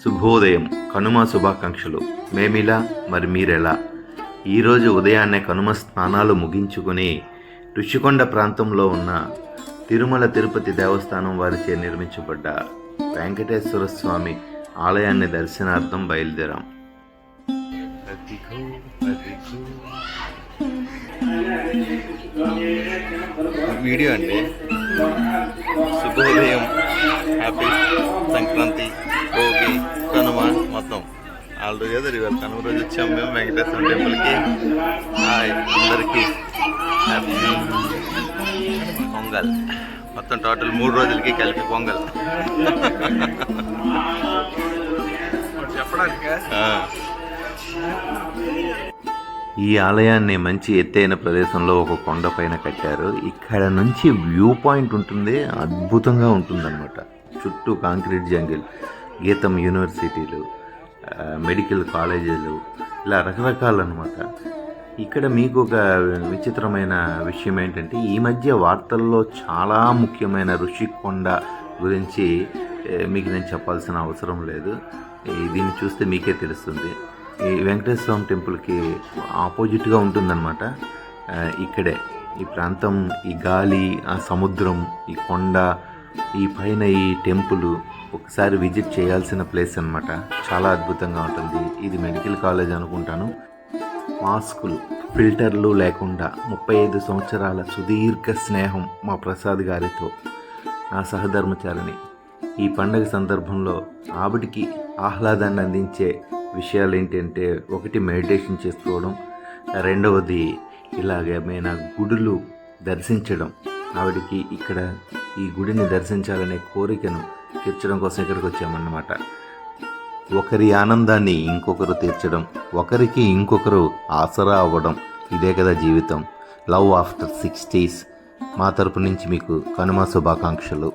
శుభోదయం, కనుమ శుభాకాంక్షలు. మేమిలా, మరి మీరెలా? ఈరోజు ఉదయాన్నే కనుమ స్నానాలు ముగించుకొని ఋషికొండ ప్రాంతంలో ఉన్న తిరుమల తిరుపతి దేవస్థానం వారిచే నిర్మించబడ్డ వెంకటేశ్వర స్వామి ఆలయాన్ని దర్శనార్థం బయలుదేరాం. వీడియో అంటే శుభోదయం, హ్యాపీ సంక్రాంతి, భోగి, కనుమ మొత్తం ఆల్ టుగెదర్. ఇవాళ కనుమ రోజు వచ్చాము మేము వెంకటేశ్వర టెంపుల్కి. అందరికీ హ్యాపీ పొంగల్. మొత్తం టోటల్ 3 రోజులకి కలిపి పొంగల్ చెప్పడానికి. ఈ ఆలయాన్ని మంచి ఎత్తైన ప్రదేశంలో ఒక కొండ పైన కట్టారు. ఇక్కడ నుంచి వ్యూ పాయింట్ ఉంటుంది, అద్భుతంగా ఉంటుందన్నమాట. చుట్టూ కాంక్రీట్ జంగిల్, గీతం యూనివర్సిటీలు, మెడికల్ కాలేజీలు, ఇలా రకరకాలన్నమాట. ఇక్కడ మీకు ఒక విచిత్రమైన విషయం ఏంటంటే, ఈ మధ్య వార్తల్లో చాలా ముఖ్యమైన ఋషికొండ గురించి మీకు నేను చెప్పాల్సిన అవసరం లేదు. దీన్ని చూస్తే మీకే తెలుస్తుంది. ఈ వెంకటేశ్వర స్వామి టెంపుల్కి ఆపోజిట్గా ఉంటుందన్నమాట. ఇక్కడే ఈ ప్రాంతం, ఈ గాలి, ఆ సముద్రం, ఈ కొండ, ఈ పైన ఈ టెంపుల్ ఒకసారి విజిట్ చేయాల్సిన ప్లేస్ అన్నమాట. చాలా అద్భుతంగా ఉంటుంది. ఇది మెడికల్ కాలేజ్ అనుకుంటాను. మాస్కులు, ఫిల్టర్లు లేకుండా 35 సంవత్సరాల సుదీర్ఘ స్నేహం మా ప్రసాద్ గారితో, నా సహధర్మచారిని. ఈ పండగ సందర్భంలో ఆవిడికి ఆహ్లాదాన్ని అందించే విషయాలు ఏంటంటే, ఒకటి మెడిటేషన్ చేసుకోవడం, రెండవది ఇలాగేమైనా గుడులు దర్శించడం. ఆవిడికి ఇక్కడ ఈ గుడిని దర్శించాలనే కోరికను తీర్చడం కోసం ఇక్కడికి వచ్చామన్నమాట. ఒకరి ఆనందాన్ని ఇంకొకరు తీర్చడం, ఒకరికి ఇంకొకరు ఆసరా అవ్వడం, ఇదే కదా జీవితం. Love after 60s. మా తరపు నుంచి మీకు కనుమ శుభాకాంక్షలు.